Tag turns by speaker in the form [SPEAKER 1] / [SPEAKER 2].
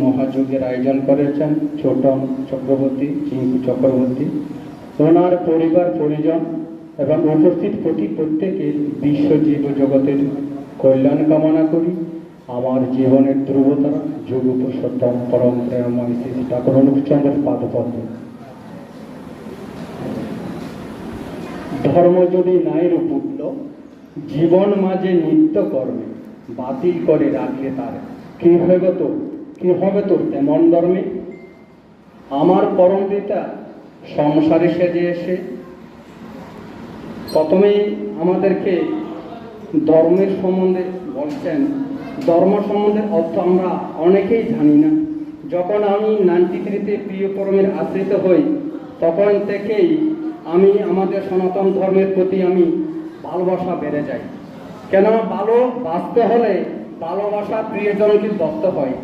[SPEAKER 1] মহাযজ্ঞের আয়োজন করেছেন ছোটন চক্রবর্তী, চিঙ্কু চক্রবর্তী, ওনার পরিবার পরিজন এবং উপস্থিত প্রত্যেকের বিশ্ব জীব জগতের কল্যাণ কামনা করি। আমার জীবনের ধ্রুবতারা যুগ পুরুষোত্তম পরম প্রেমময় শ্রী ঠাকুর অনুপচন্দ্রের পাদপদ্ম। ধর্ম যদি নাই রূপ উঠল, জীবন মাঝে নিত্য কর্মে বাতিল করে রাখলে তার কি হবে তোর তেমন ধর্মে। আমার পরম পিতা সংসারে সেজে এসে প্রথমেই আমাদেরকে ধর্মের সম্বন্ধে বলছেন। ধর্ম সম্বন্ধে অর্থ আমরা অনেকেই জানি না। যখন আমি 93-তে প্রিয় পরমের আশ্রিত হই, তখন থেকেই আমি আমাদের সনাতন ধর্মের প্রতি আমি ভালোবাসা বেড়ে যায়। কেন বাঁচতে হলে ভালোবাসা প্রিয়জনকে দত্ত হয়।